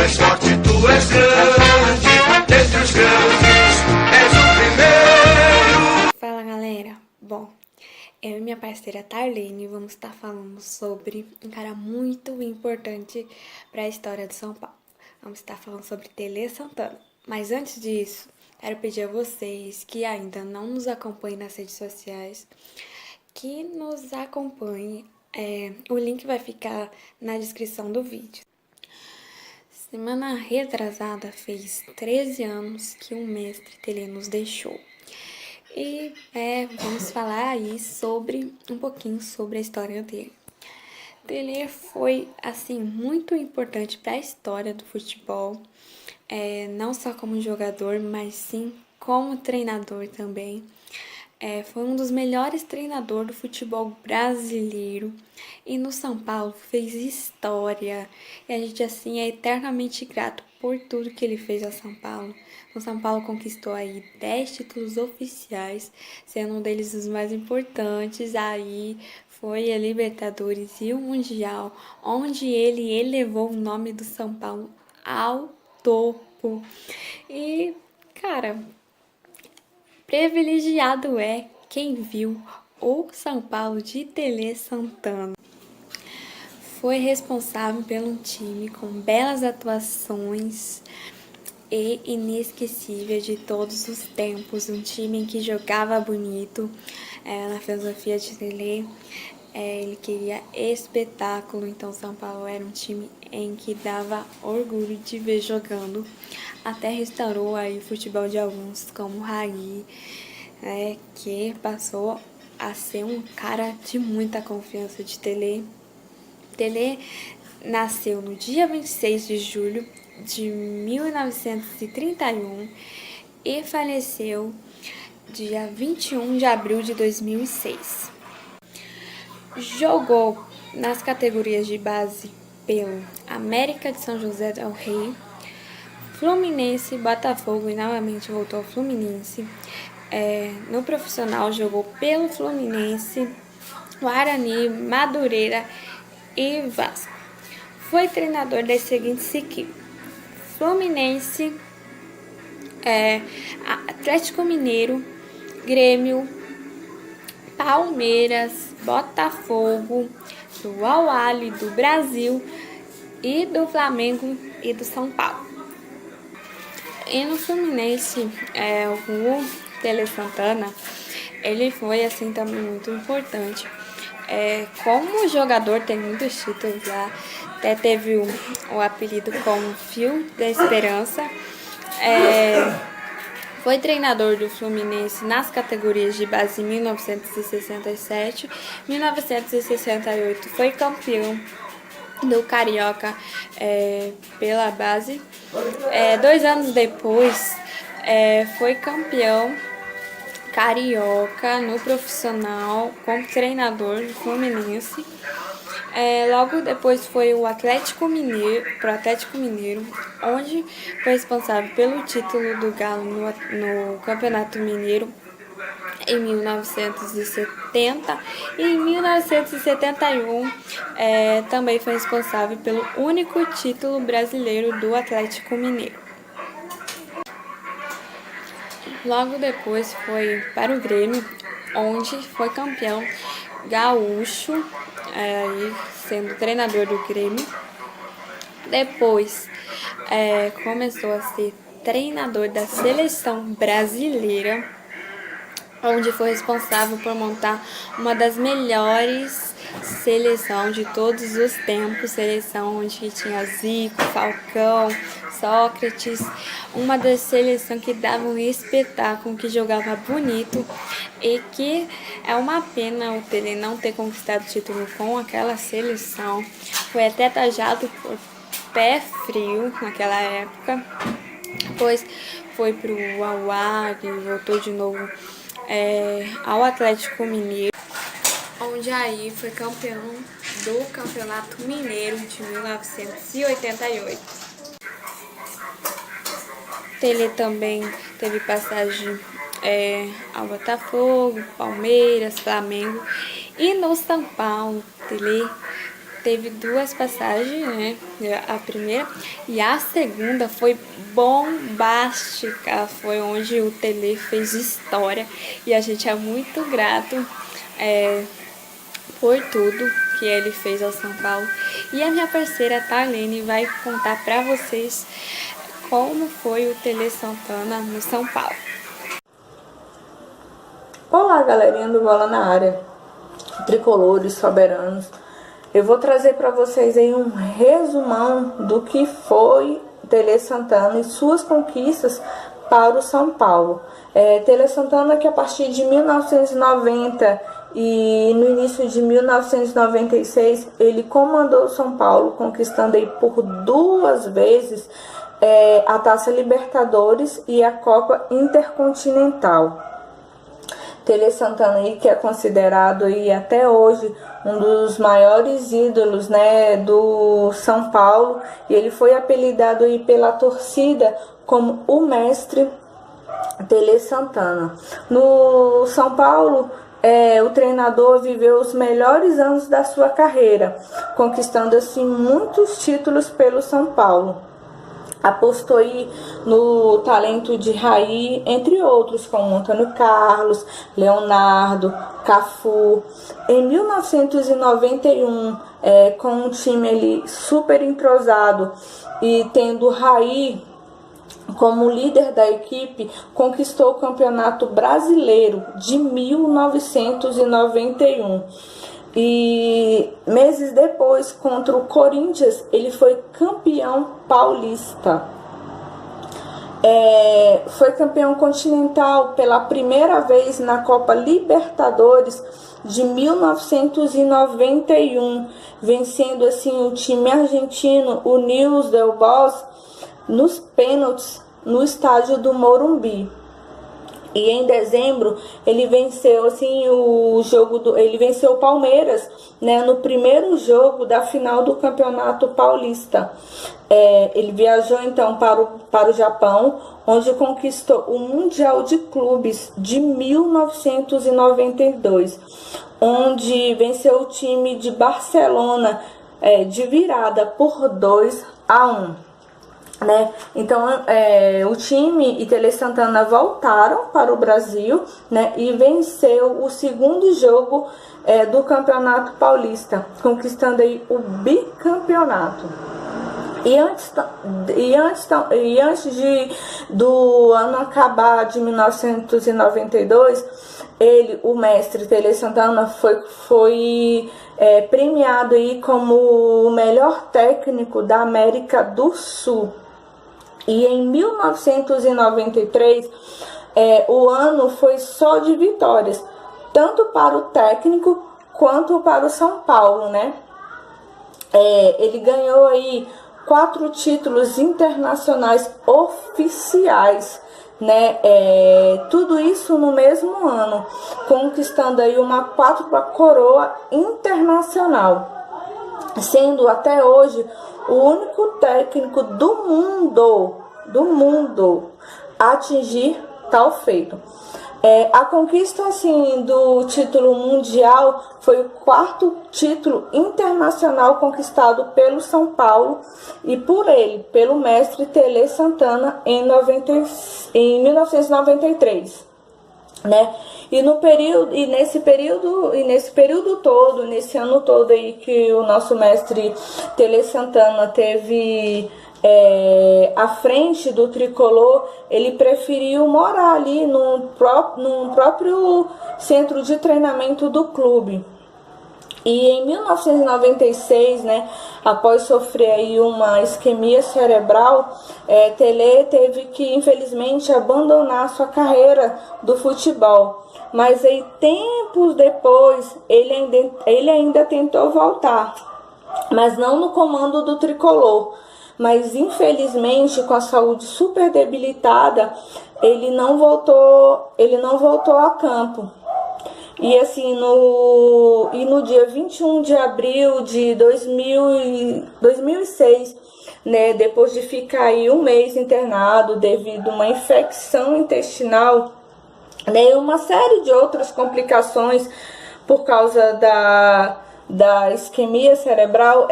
és forte, tu és grande, dentre os grandes, és o primeiro. Fala galera, bom, eu e minha parceira Tarlene vamos estar falando sobre um cara muito importante para a história de São Paulo. Vamos estar falando sobre Tele Santana. Mas antes disso, quero pedir a vocês que ainda não nos acompanhem nas redes sociais, que nos acompanhem. O link vai ficar na descrição do vídeo. Semana retrasada fez 13 anos que o mestre Tele nos deixou. E vamos falar aí um pouquinho sobre a história dele. Tele foi, assim, muito importante para a história do futebol, não só como jogador, mas sim como treinador também. Foi um dos melhores treinadores do futebol brasileiro e no São Paulo fez história. E a gente, assim, é eternamente grato por tudo que ele fez a São Paulo. O São Paulo conquistou aí 10 títulos oficiais, sendo um deles os mais importantes. Aí foi a Libertadores e o Mundial, onde ele elevou o nome do São Paulo ao topo. E, cara, privilegiado é quem viu o São Paulo de Tele Santana. Foi responsável pelo time com belas atuações e inesquecível de todos os tempos. Um time em que jogava bonito, na filosofia de Tele. Ele queria espetáculo, então São Paulo era um time em que dava orgulho de ver jogando. Até restaurou aí o futebol de alguns, como o Raí, que passou a ser um cara de muita confiança de Tele. Tele nasceu no dia 26 de julho de 1931 e faleceu dia 21 de abril de 2006. Jogou nas categorias de base pelo América de São José del Rei, Fluminense, Botafogo e novamente voltou ao Fluminense. No profissional jogou pelo Fluminense, Guarani, Madureira e Vasco. Foi treinador das seguintes equipes: Fluminense, Atlético Mineiro, Grêmio, Palmeiras, Botafogo, do Al-Ahly do Brasil e do Flamengo e do São Paulo. E no Fluminense, o Tele Santana, ele foi assim também muito importante. Como jogador tem muitos títulos lá, até teve o apelido como Fio da Esperança. Foi treinador do Fluminense nas categorias de base em 1967. Em 1968 foi campeão do Carioca pela base. 2 anos depois foi campeão carioca no profissional como treinador do Fluminense. Logo depois foi o Atlético Mineiro, onde foi responsável pelo título do Galo no Campeonato Mineiro em 1970 e em 1971 também foi responsável pelo único título brasileiro do Atlético Mineiro. Logo depois foi para o Grêmio, onde foi campeão gaúcho, sendo treinador do Grêmio. Depois começou a ser treinador da seleção brasileira, onde foi responsável por montar uma das melhores seleções de todos os tempos, seleção onde tinha Zico, Falcão, Sócrates, uma das seleções que dava um espetáculo, que jogava bonito, e que é uma pena o Tele não ter conquistado o título com aquela seleção. Foi até taxado por pé frio naquela época, depois foi pro Al-Ahly, voltou de novo ao Atlético Mineiro, onde aí foi campeão do Campeonato Mineiro de 1988. Tele também teve passagem ao Botafogo, Palmeiras, Flamengo e no São Paulo. Tele teve duas passagens, né? A primeira e a segunda foi bombástica. Foi onde o Tele fez história e a gente é muito grato por tudo que ele fez ao São Paulo. E a minha parceira Tarlene vai contar pra vocês como foi o Tele Santana no São Paulo. Olá, galerinha do Bola na Área, tricolores, soberanos. Eu vou trazer para vocês aí um resumão do que foi Tele Santana e suas conquistas para o São Paulo. Tele Santana, que a partir de 1990 e no início de 1996 ele comandou o São Paulo, conquistando aí por duas vezes a Taça Libertadores e a Copa Intercontinental. Tele Santana aí, que é considerado aí até hoje um dos maiores ídolos, né, do São Paulo, e ele foi apelidado aí pela torcida como o mestre Tele Santana. No São Paulo, o treinador viveu os melhores anos da sua carreira, conquistando assim muitos títulos pelo São Paulo. Apostou aí no talento de Raí, entre outros, como Antônio Carlos, Leonardo, Cafu. Em 1991, com um time ali super entrosado e tendo Raí como líder da equipe, conquistou o Campeonato Brasileiro de 1991. E meses depois, contra o Corinthians, ele foi campeão paulista. Foi campeão continental pela primeira vez na Copa Libertadores de 1991, vencendo assim o time argentino, o Newell's Old Boys, nos pênaltis no estádio do Morumbi. E em dezembro ele venceu assim ele venceu o Palmeiras, né, no primeiro jogo da final do Campeonato Paulista. Ele viajou então para o Japão, onde conquistou o Mundial de Clubes de 1992, onde venceu o time de Barcelona de virada por 2-1. Né? Então o time e Tele Santana voltaram para o Brasil, né? E venceu o segundo jogo do Campeonato Paulista, conquistando aí o bicampeonato. E antes do ano acabar de 1992, o mestre Tele Santana foi premiado aí como o melhor técnico da América do Sul. E em 1993, o ano foi só de vitórias, tanto para o técnico quanto para o São Paulo, né? Ele ganhou aí 4 títulos internacionais oficiais, né? Tudo isso no mesmo ano, conquistando aí uma 4ª coroa internacional, sendo até hoje o único técnico do mundo a atingir tal feito. A conquista assim do título mundial foi o 4º título internacional conquistado pelo São Paulo e pelo mestre Tele Santana em 1993, né? Nesse ano todo aí que o nosso mestre Tele Santana teve à frente do tricolor, ele preferiu morar ali no próprio centro de treinamento do clube. E em 1996, né, após sofrer aí uma isquemia cerebral, Tele teve que, infelizmente, abandonar sua carreira do futebol. Mas aí, tempos depois, ele ainda tentou voltar, mas não no comando do tricolor. Mas, infelizmente, com a saúde super debilitada, ele não voltou a campo. E assim, no dia 21 de abril de 2006, né, depois de ficar aí um mês internado devido a uma infecção intestinal, né, e uma série de outras complicações por causa da isquemia cerebral,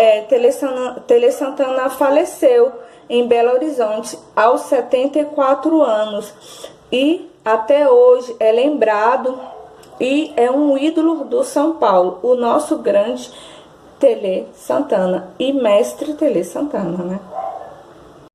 Tele Santana faleceu em Belo Horizonte aos 74 anos e até hoje é lembrado e é um ídolo do São Paulo, o nosso grande Tele Santana e mestre Tele Santana, né?